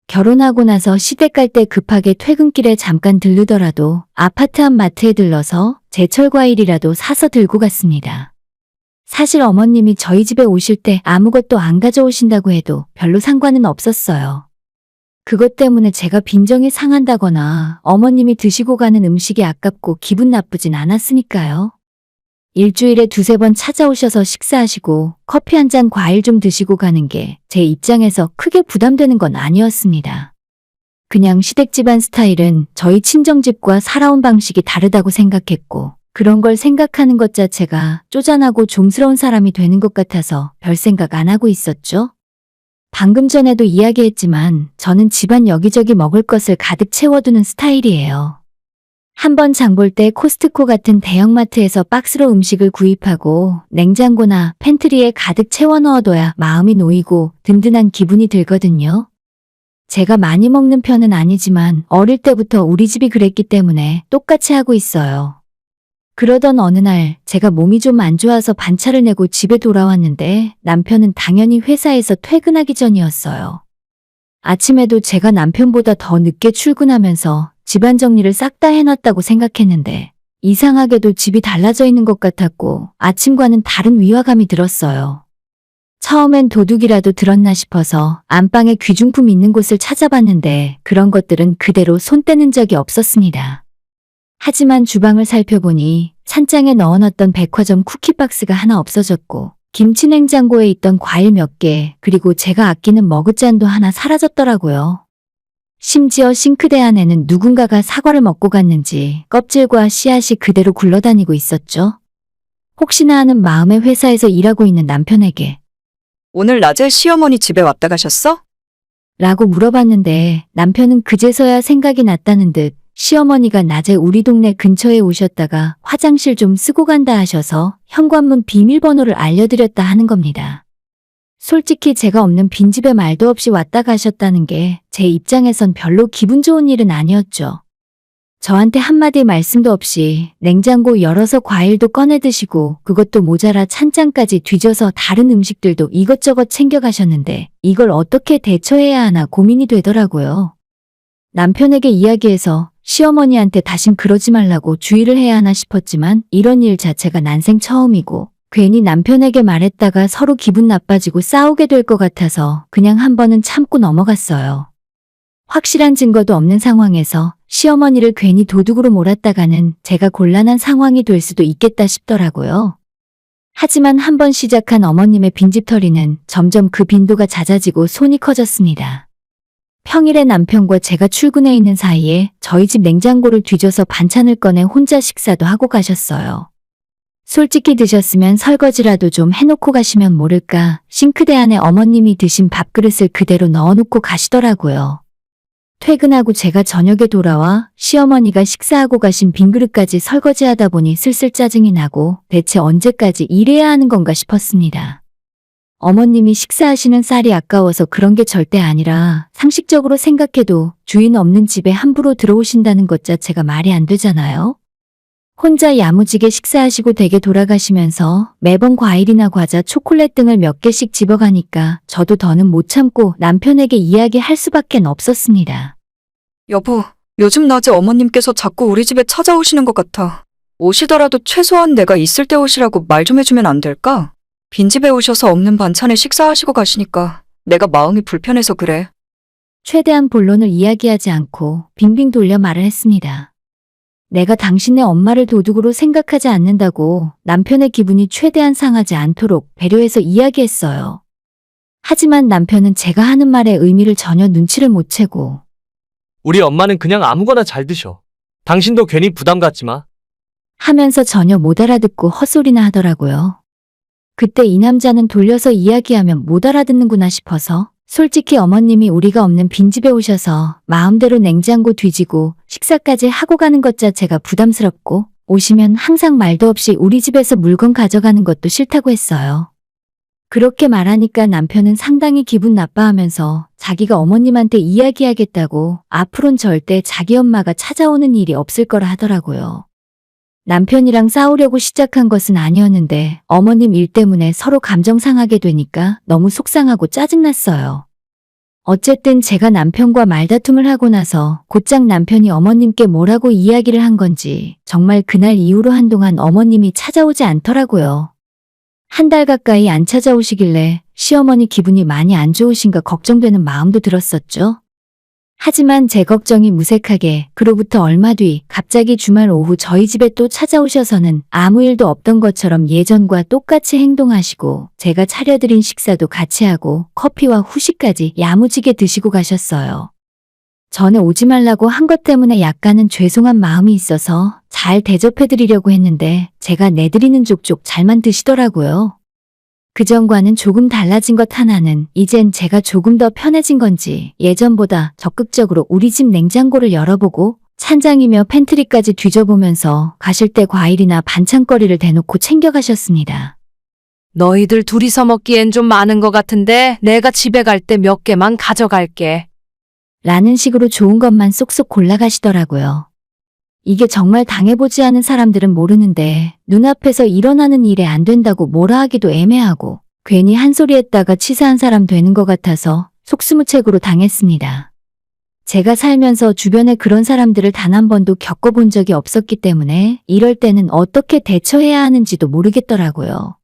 결혼하고 나서 시댁 갈 때 급하게 퇴근길에 잠깐 들르더라도 아파트 앞 마트에 들러서 제철 과일이라도 사서 들고 갔습니다. 사실 어머님이 저희 집에 오실 때 아무것도 안 가져오신다고 해도 별로 상관은 없었어요. 그것 때문에 제가 빈정이 상한다거나 어머님이 드시고 가는 음식이 아깝고 기분 나쁘진 않았으니까요. 일주일에 두세 번 찾아오셔서 식사하시고 커피 한 잔 과일 좀 드시고 가는 게 제 입장에서 크게 부담되는 건 아니었습니다. 그냥 시댁 집안 스타일은 저희 친정집과 살아온 방식이 다르다고 생각했고 그런 걸 생각하는 것 자체가 쪼잔하고 좀스러운 사람이 되는 것 같아서 별 생각 안 하고 있었죠. 방금 전에도 이야기했지만 저는 집안 여기저기 먹을 것을 가득 채워두는 스타일이에요. 한번 장볼 때 코스트코 같은 대형마트에서 박스로 음식을 구입하고 냉장고나 팬트리에 가득 채워 넣어둬야 마음이 놓이고 든든한 기분이 들거든요. 제가 많이 먹는 편은 아니지만 어릴 때부터 우리 집이 그랬기 때문에 똑같이 하고 있어요. 그러던 어느 날 제가 몸이 좀 안 좋아서 반차를 내고 집에 돌아왔는데 남편은 당연히 회사에서 퇴근하기 전이었어요. 아침에도 제가 남편보다 더 늦게 출근하면서 집안 정리를 싹 다 해놨다고 생각했는데 이상하게도 집이 달라져 있는 것 같았고 아침과는 다른 위화감이 들었어요. 처음엔 도둑이라도 들었나 싶어서 안방에 귀중품 있는 곳을 찾아봤는데 그런 것들은 그대로 손 떼는 적이 없었습니다. 하지만 주방을 살펴보니 찬장에 넣어놨던 백화점 쿠키박스가 하나 없어졌고 김치 냉장고에 있던 과일 몇 개, 그리고 제가 아끼는 머그잔도 하나 사라졌더라고요. 심지어 싱크대 안에는 누군가가 사과를 먹고 갔는지 껍질과 씨앗이 그대로 굴러다니고 있었죠. 혹시나 하는 마음에 회사에서 일하고 있는 남편에게 오늘 낮에 시어머니 집에 왔다 가셨어? 라고 물어봤는데 남편은 그제서야 생각이 났다는 듯 시어머니가 낮에 우리 동네 근처에 오셨다가 화장실 좀 쓰고 간다 하셔서 현관문 비밀번호를 알려드렸다 하는 겁니다. 솔직히 제가 없는 빈집에 말도 없이 왔다 가셨다는 게 제 입장에선 별로 기분 좋은 일은 아니었죠. 저한테 한마디 말씀도 없이 냉장고 열어서 과일도 꺼내 드시고 그것도 모자라 찬장까지 뒤져서 다른 음식들도 이것저것 챙겨가셨는데 이걸 어떻게 대처해야 하나 고민이 되더라고요. 남편에게 이야기해서 시어머니한테 다신 그러지 말라고 주의를 해야 하나 싶었지만 이런 일 자체가 난생 처음이고 괜히 남편에게 말했다가 서로 기분 나빠지고 싸우게 될 것 같아서 그냥 한 번은 참고 넘어갔어요. 확실한 증거도 없는 상황에서 시어머니를 괜히 도둑으로 몰았다가는 제가 곤란한 상황이 될 수도 있겠다 싶더라고요. 하지만 한 번 시작한 어머님의 빈집털이는 점점 그 빈도가 잦아지고 손이 커졌습니다. 평일에 남편과 제가 출근해 있는 사이에 저희 집 냉장고를 뒤져서 반찬을 꺼내 혼자 식사도 하고 가셨어요. 솔직히 드셨으면 설거지라도 좀 해놓고 가시면 모를까 싱크대 안에 어머님이 드신 밥그릇을 그대로 넣어놓고 가시더라고요. 퇴근하고 제가 저녁에 돌아와 시어머니가 식사하고 가신 빈 그릇까지 설거지하다 보니 슬슬 짜증이 나고 대체 언제까지 이래야 하는 건가 싶었습니다. 어머님이 식사하시는 쌀이 아까워서 그런 게 절대 아니라 상식적으로 생각해도 주인 없는 집에 함부로 들어오신다는 것 자체가 말이 안 되잖아요. 혼자 야무지게 식사하시고 댁에 돌아가시면서 매번 과일이나 과자, 초콜릿 등을 몇 개씩 집어가니까 저도 더는 못 참고 남편에게 이야기할 수밖엔 없었습니다. 여보, 요즘 낮에 어머님께서 자꾸 우리 집에 찾아오시는 것 같아. 오시더라도 최소한 내가 있을 때 오시라고 말 좀 해주면 안 될까? 빈집에 오셔서 없는 반찬에 식사하시고 가시니까 내가 마음이 불편해서 그래. 최대한 본론을 이야기하지 않고 빙빙 돌려 말을 했습니다. 내가 당신네 엄마를 도둑으로 생각하지 않는다고 남편의 기분이 최대한 상하지 않도록 배려해서 이야기했어요. 하지만 남편은 제가 하는 말의 의미를 전혀 눈치를 못 채고 우리 엄마는 그냥 아무거나 잘 드셔. 당신도 괜히 부담 갖지 마. 하면서 전혀 못 알아듣고 헛소리나 하더라고요. 그때 이 남자는 돌려서 이야기하면 못 알아듣는구나 싶어서 솔직히 어머님이 우리가 없는 빈집에 오셔서 마음대로 냉장고 뒤지고 식사까지 하고 가는 것 자체가 부담스럽고 오시면 항상 말도 없이 우리 집에서 물건 가져가는 것도 싫다고 했어요. 그렇게 말하니까 남편은 상당히 기분 나빠하면서 자기가 어머님한테 이야기하겠다고 앞으론 절대 자기 엄마가 찾아오는 일이 없을 거라 하더라고요. 남편이랑 싸우려고 시작한 것은 아니었는데 어머님 일 때문에 서로 감정 상하게 되니까 너무 속상하고 짜증났어요. 어쨌든 제가 남편과 말다툼을 하고 나서 곧장 남편이 어머님께 뭐라고 이야기를 한 건지 정말 그날 이후로 한동안 어머님이 찾아오지 않더라고요. 한 달 가까이 안 찾아오시길래 시어머니 기분이 많이 안 좋으신가 걱정되는 마음도 들었었죠. 하지만 제 걱정이 무색하게 그로부터 얼마 뒤 갑자기 주말 오후 저희 집에 또 찾아오셔서는 아무 일도 없던 것처럼 예전과 똑같이 행동하시고 제가 차려드린 식사도 같이 하고 커피와 후식까지 야무지게 드시고 가셨어요. 전에 오지 말라고 한 것 때문에 약간은 죄송한 마음이 있어서 잘 대접해드리려고 했는데 제가 내드리는 족족 잘만 드시더라고요. 그전과는 조금 달라진 것 하나는 이젠 제가 조금 더 편해진 건지 예전보다 적극적으로 우리 집 냉장고를 열어보고 찬장이며 팬트리까지 뒤져보면서 가실 때 과일이나 반찬거리를 대놓고 챙겨가셨습니다. 너희들 둘이서 먹기엔 좀 많은 것 같은데 내가 집에 갈 때 몇 개만 가져갈게. 라는 식으로 좋은 것만 쏙쏙 골라가시더라고요. 이게 정말 당해보지 않은 사람들은 모르는데 눈앞에서 일어나는 일에 안 된다고 뭐라 하기도 애매하고 괜히 한 소리 했다가 치사한 사람 되는 것 같아서 속수무책으로 당했습니다. 제가 살면서 주변에 그런 사람들을 단 한 번도 겪어본 적이 없었기 때문에 이럴 때는 어떻게 대처해야 하는지도 모르겠더라고요.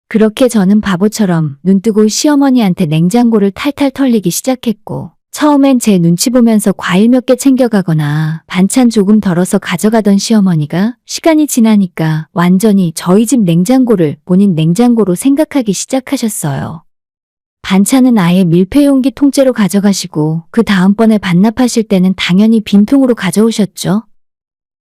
그렇게 저는 바보처럼 눈뜨고 시어머니한테 냉장고를 탈탈 털리기 시작했고 처음엔 제 눈치 보면서 과일 몇 개 챙겨가거나 반찬 조금 덜어서 가져가던 시어머니가 시간이 지나니까 완전히 저희 집 냉장고를 본인 냉장고로 생각하기 시작하셨어요. 반찬은 아예 밀폐용기 통째로 가져가시고 그 다음번에 반납하실 때는 당연히 빈통으로 가져오셨죠.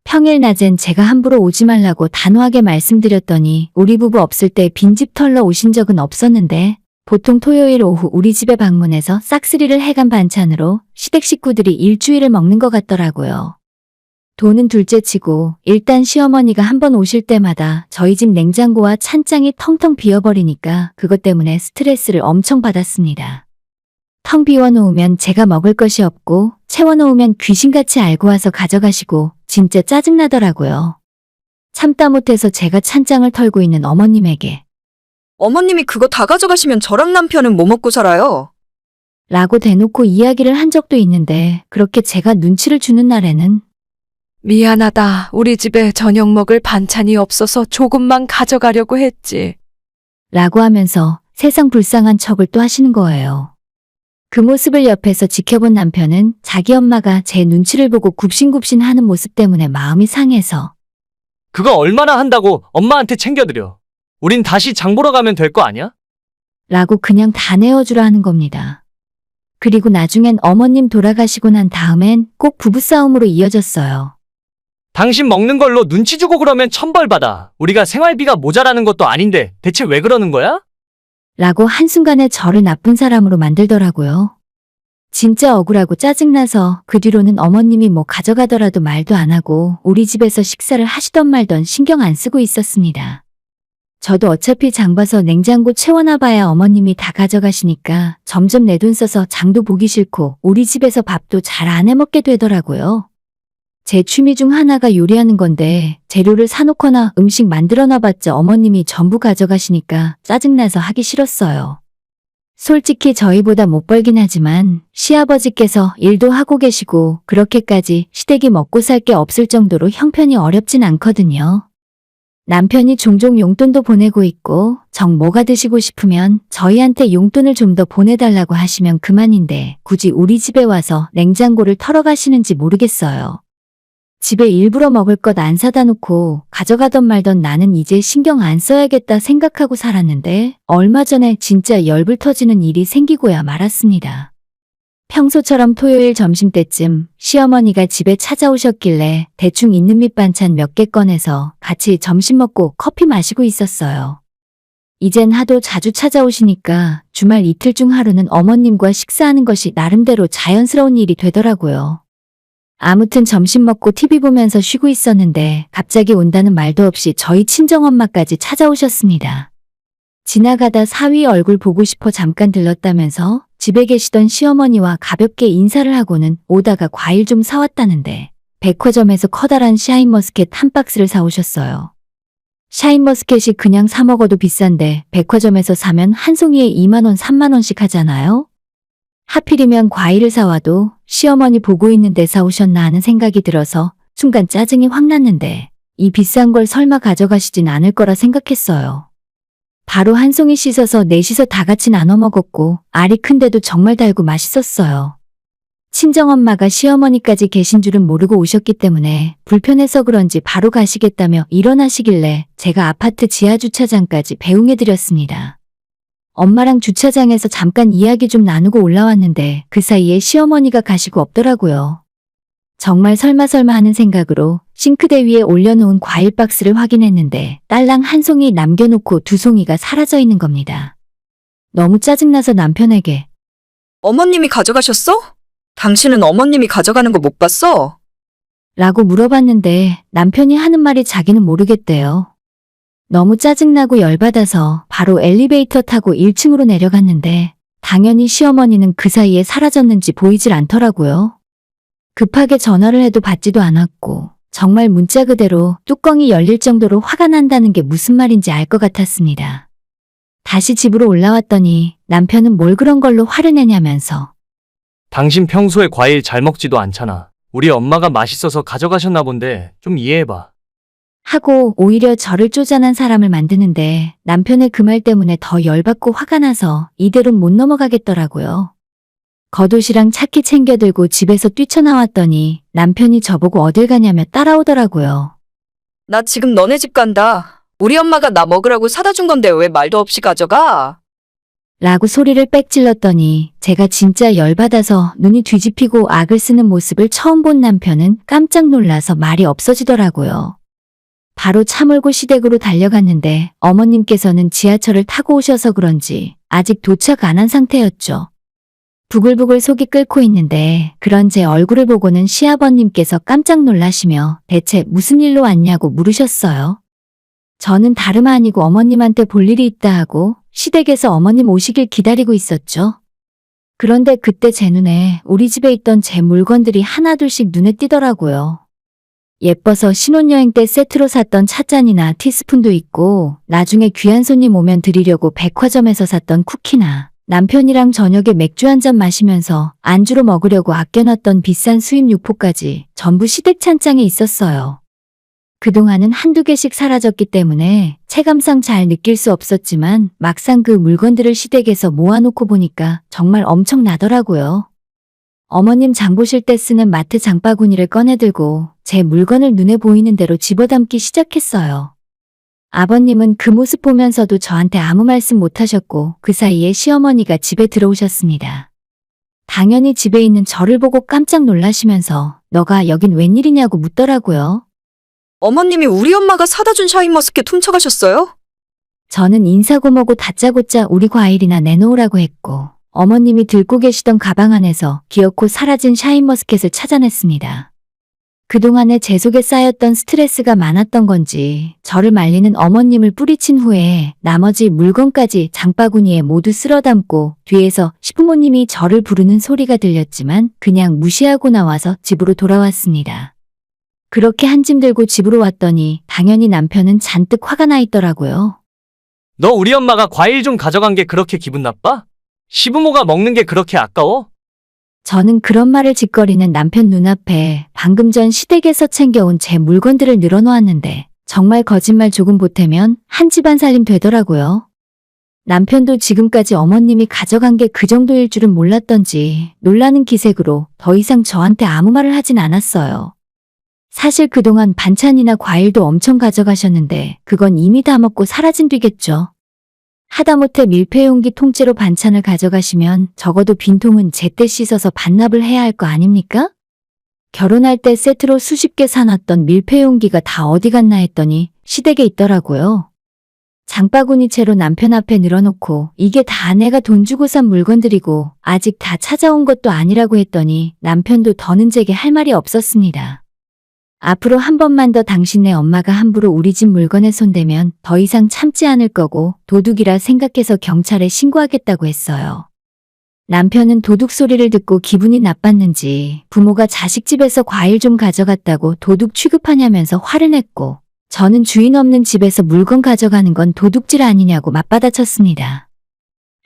평일 낮엔 제가 함부로 오지 말라고 단호하게 말씀드렸더니 우리 부부 없을 때 빈집 털러 오신 적은 없었는데 보통 토요일 오후 우리 집에 방문해서 싹쓸이를 해간 반찬으로 시댁 식구들이 일주일을 먹는 것 같더라고요. 돈은 둘째치고 일단 시어머니가 한 번 오실 때마다 저희 집 냉장고와 찬장이 텅텅 비어버리니까 그것 때문에 스트레스를 엄청 받았습니다. 텅 비워놓으면 제가 먹을 것이 없고 채워놓으면 귀신같이 알고 와서 가져가시고 진짜 짜증나더라고요. 참다 못해서 제가 찬장을 털고 있는 어머님에게 어머님이 그거 다 가져가시면 저랑 남편은 뭐 먹고 살아요? 라고 대놓고 이야기를 한 적도 있는데 그렇게 제가 눈치를 주는 날에는 미안하다. 우리 집에 저녁 먹을 반찬이 없어서 조금만 가져가려고 했지. 라고 하면서 세상 불쌍한 척을 또 하시는 거예요. 그 모습을 옆에서 지켜본 남편은 자기 엄마가 제 눈치를 보고 굽신굽신 하는 모습 때문에 마음이 상해서 그거 얼마나 한다고 엄마한테 챙겨드려. 우린 다시 장 보러 가면 될 거 아니야? 라고 그냥 다 내어주라 하는 겁니다. 그리고 나중엔 어머님 돌아가시고 난 다음엔 꼭 부부싸움으로 이어졌어요. 당신 먹는 걸로 눈치 주고 그러면 천벌 받아. 우리가 생활비가 모자라는 것도 아닌데 대체 왜 그러는 거야? 라고 한순간에 저를 나쁜 사람으로 만들더라고요. 진짜 억울하고 짜증나서 그 뒤로는 어머님이 뭐 가져가더라도 말도 안 하고 우리 집에서 식사를 하시던 말던 신경 안 쓰고 있었습니다. 저도 어차피 장 봐서 냉장고 채워놔봐야 어머님이 다 가져가시니까 점점 내 돈 써서 장도 보기 싫고 우리 집에서 밥도 잘 안 해먹게 되더라고요. 제 취미 중 하나가 요리하는 건데 재료를 사놓거나 음식 만들어놔봤자 어머님이 전부 가져가시니까 짜증나서 하기 싫었어요. 솔직히 저희보다 못 벌긴 하지만 시아버지께서 일도 하고 계시고 그렇게까지 시댁이 먹고 살 게 없을 정도로 형편이 어렵진 않거든요. 남편이 종종 용돈도 보내고 있고 정 뭐가 드시고 싶으면 저희한테 용돈을 좀 더 보내달라고 하시면 그만인데 굳이 우리 집에 와서 냉장고를 털어가시는지 모르겠어요. 집에 일부러 먹을 것 안 사다 놓고 가져가던 말던 나는 이제 신경 안 써야겠다 생각하고 살았는데 얼마 전에 진짜 열불 터지는 일이 생기고야 말았습니다. 평소처럼 토요일 점심때쯤 시어머니가 집에 찾아오셨길래 대충 있는 밑반찬 몇 개 꺼내서 같이 점심 먹고 커피 마시고 있었어요. 이젠 하도 자주 찾아오시니까 주말 이틀 중 하루는 어머님과 식사하는 것이 나름대로 자연스러운 일이 되더라고요. 아무튼 점심 먹고 TV 보면서 쉬고 있었는데 갑자기 온다는 말도 없이 저희 친정엄마까지 찾아오셨습니다. 지나가다 사위 얼굴 보고 싶어 잠깐 들렀다면서 집에 계시던 시어머니와 가볍게 인사를 하고는 오다가 과일 좀 사왔다는데 백화점에서 커다란 샤인머스켓 한 박스를 사오셨어요. 샤인머스켓이 그냥 사 먹어도 비싼데 백화점에서 사면 한 송이에 2만 원, 3만 원씩 하잖아요? 하필이면 과일을 사와도 시어머니 보고 있는데 사오셨나 하는 생각이 들어서 순간 짜증이 확 났는데 이 비싼 걸 설마 가져가시진 않을 거라 생각했어요. 바로 한 송이 씻어서 넷이서 다 같이 나눠 먹었고 알이 큰데도 정말 달고 맛있었어요. 친정엄마가 시어머니까지 계신 줄은 모르고 오셨기 때문에 불편해서 그런지 바로 가시겠다며 일어나시길래 제가 아파트 지하주차장까지 배웅해드렸습니다. 엄마랑 주차장에서 잠깐 이야기 좀 나누고 올라왔는데 그 사이에 시어머니가 가시고 없더라고요. 정말 설마 하는 생각으로 싱크대 위에 올려놓은 과일 박스를 확인했는데 딸랑 한 송이 남겨놓고 두 송이가 사라져 있는 겁니다. 너무 짜증나서 남편에게 어머님이 가져가셨어? 당신은 어머님이 가져가는 거 못 봤어? 라고 물어봤는데 남편이 하는 말이 자기는 모르겠대요. 너무 짜증나고 열받아서 바로 엘리베이터 타고 1층으로 내려갔는데 당연히 시어머니는 그 사이에 사라졌는지 보이질 않더라고요. 급하게 전화를 해도 받지도 않았고 정말 문자 그대로 뚜껑이 열릴 정도로 화가 난다는 게 무슨 말인지 알 것 같았습니다. 다시 집으로 올라왔더니 남편은 뭘 그런 걸로 화를 내냐면서 당신 평소에 과일 잘 먹지도 않잖아. 우리 엄마가 맛있어서 가져가셨나 본데 좀 이해해봐. 하고 오히려 저를 쪼잔한 사람을 만드는데 남편의 그 말 때문에 더 열받고 화가 나서 이대로는 못 넘어가겠더라고요. 겉옷이랑 차키 챙겨들고 집에서 뛰쳐나왔더니 남편이 저보고 어딜 가냐며 따라오더라고요. 나 지금 너네 집 간다. 우리 엄마가 나 먹으라고 사다 준 건데 왜 말도 없이 가져가? 라고 소리를 빽 질렀더니 제가 진짜 열받아서 눈이 뒤집히고 악을 쓰는 모습을 처음 본 남편은 깜짝 놀라서 말이 없어지더라고요. 바로 차 몰고 시댁으로 달려갔는데 어머님께서는 지하철을 타고 오셔서 그런지 아직 도착 안 한 상태였죠. 부글부글 속이 끓고 있는데 그런 제 얼굴을 보고는 시아버님께서 깜짝 놀라시며 대체 무슨 일로 왔냐고 물으셨어요. 저는 다름 아니고 어머님한테 볼 일이 있다 하고 시댁에서 어머님 오시길 기다리고 있었죠. 그런데 그때 제 눈에 우리 집에 있던 제 물건들이 하나둘씩 눈에 띄더라고요. 예뻐서 신혼여행 때 세트로 샀던 찻잔이나 티스푼도 있고 나중에 귀한 손님 오면 드리려고 백화점에서 샀던 쿠키나 남편이랑 저녁에 맥주 한잔 마시면서 안주로 먹으려고 아껴놨던 비싼 수입 육포까지 전부 시댁 찬장에 있었어요. 그동안은 한두 개씩 사라졌기 때문에 체감상 잘 느낄 수 없었지만 막상 그 물건들을 시댁에서 모아놓고 보니까 정말 엄청나더라고요. 어머님 장 보실 때 쓰는 마트 장바구니를 꺼내들고 제 물건을 눈에 보이는 대로 집어담기 시작했어요. 아버님은 그 모습 보면서도 저한테 아무 말씀 못하셨고 그 사이에 시어머니가 집에 들어오셨습니다. 당연히 집에 있는 저를 보고 깜짝 놀라시면서 너가 여긴 웬일이냐고 묻더라고요. 어머님이 우리 엄마가 사다 준 샤인머스켓 훔쳐가셨어요? 저는 인사고모고 다짜고짜 우리 과일이나 내놓으라고 했고 어머님이 들고 계시던 가방 안에서 기어코 사라진 샤인머스켓을 찾아냈습니다. 그동안에 제 속에 쌓였던 스트레스가 많았던 건지 저를 말리는 어머님을 뿌리친 후에 나머지 물건까지 장바구니에 모두 쓸어 담고 뒤에서 시부모님이 저를 부르는 소리가 들렸지만 그냥 무시하고 나와서 집으로 돌아왔습니다. 그렇게 한 짐 들고 집으로 왔더니 당연히 남편은 잔뜩 화가 나 있더라고요. 너 우리 엄마가 과일 좀 가져간 게 그렇게 기분 나빠? 시부모가 먹는 게 그렇게 아까워? 저는 그런 말을 짓거리는 남편 눈앞에 방금 전 시댁에서 챙겨온 제 물건들을 늘어놓았는데 정말 거짓말 조금 보태면 한 집안 살림 되더라고요. 남편도 지금까지 어머님이 가져간 게 그 정도일 줄은 몰랐던지 놀라는 기색으로 더 이상 저한테 아무 말을 하진 않았어요. 사실 그동안 반찬이나 과일도 엄청 가져가셨는데 그건 이미 다 먹고 사라진 뒤겠죠. 하다못해 밀폐용기 통째로 반찬을 가져가시면 적어도 빈통은 제때 씻어서 반납을 해야 할 거 아닙니까? 결혼할 때 세트로 수십 개 사놨던 밀폐용기가 다 어디 갔나 했더니 시댁에 있더라고요. 장바구니채로 남편 앞에 늘어놓고 이게 다 내가 돈 주고 산 물건들이고 아직 다 찾아온 것도 아니라고 했더니 남편도 더는 제게 할 말이 없었습니다. 앞으로 한 번만 더 당신네 엄마가 함부로 우리 집 물건에 손대면 더 이상 참지 않을 거고 도둑이라 생각해서 경찰에 신고하겠다고 했어요. 남편은 도둑 소리를 듣고 기분이 나빴는지 부모가 자식 집에서 과일 좀 가져갔다고 도둑 취급하냐면서 화를 냈고 저는 주인 없는 집에서 물건 가져가는 건 도둑질 아니냐고 맞받아쳤습니다.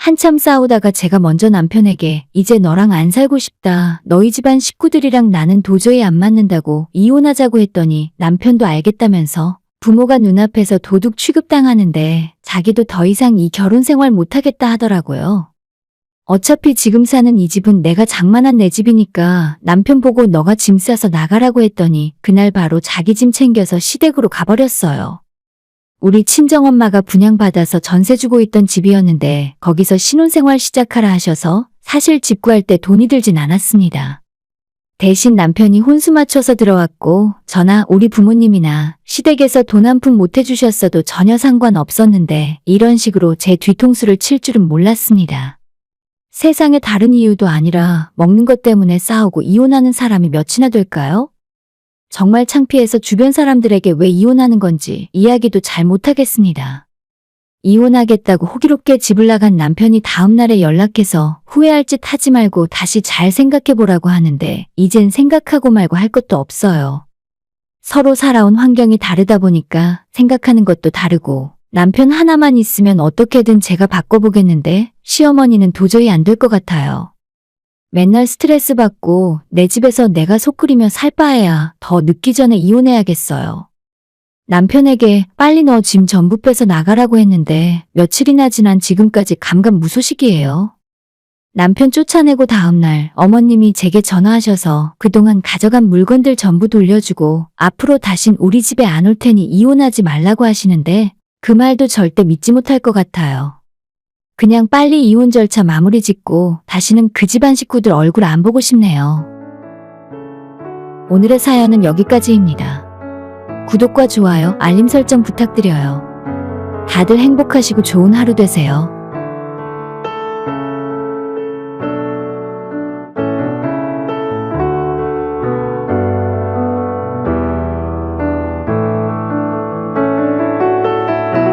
한참 싸우다가 제가 먼저 남편에게 이제 너랑 안 살고 싶다. 너희 집안 식구들이랑 나는 도저히 안 맞는다고 이혼하자고 했더니 남편도 알겠다면서 부모가 눈앞에서 도둑 취급당하는데 자기도 더 이상 이 결혼 생활 못하겠다 하더라고요. 어차피 지금 사는 이 집은 내가 장만한 내 집이니까 남편 보고 너가 짐 싸서 나가라고 했더니 그날 바로 자기 짐 챙겨서 시댁으로 가버렸어요. 우리 친정엄마가 분양받아서 전세 주고 있던 집이었는데 거기서 신혼생활 시작하라 하셔서 사실 집 구할 때 돈이 들진 않았습니다. 대신 남편이 혼수 맞춰서 들어왔고 저나 우리 부모님이나 시댁에서 돈 한 푼 못 해주셨어도 전혀 상관없었는데 이런 식으로 제 뒤통수를 칠 줄은 몰랐습니다. 세상에 다른 이유도 아니라 먹는 것 때문에 싸우고 이혼하는 사람이 몇이나 될까요? 정말 창피해서 주변 사람들에게 왜 이혼하는 건지 이야기도 잘 못하겠습니다. 이혼하겠다고 호기롭게 집을 나간 남편이 다음날에 연락해서 후회할 짓 하지 말고 다시 잘 생각해보라고 하는데 이젠 생각하고 말고 할 것도 없어요. 서로 살아온 환경이 다르다 보니까 생각하는 것도 다르고 남편 하나만 있으면 어떻게든 제가 바꿔보겠는데 시어머니는 도저히 안 될 것 같아요. 맨날 스트레스 받고 내 집에서 내가 속 끓이며 살 바에야 더 늦기 전에 이혼해야겠어요. 남편에게 빨리 너 짐 전부 빼서 나가라고 했는데 며칠이나 지난 지금까지 감감무소식이에요. 남편 쫓아내고 다음날 어머님이 제게 전화하셔서 그동안 가져간 물건들 전부 돌려주고 앞으로 다신 우리 집에 안 올 테니 이혼하지 말라고 하시는데 그 말도 절대 믿지 못할 것 같아요. 그냥 빨리 이혼 절차 마무리 짓고 다시는 그 집안 식구들 얼굴 안 보고 싶네요. 오늘의 사연은 여기까지입니다. 구독과 좋아요, 알림 설정 부탁드려요. 다들 행복하시고 좋은 하루 되세요.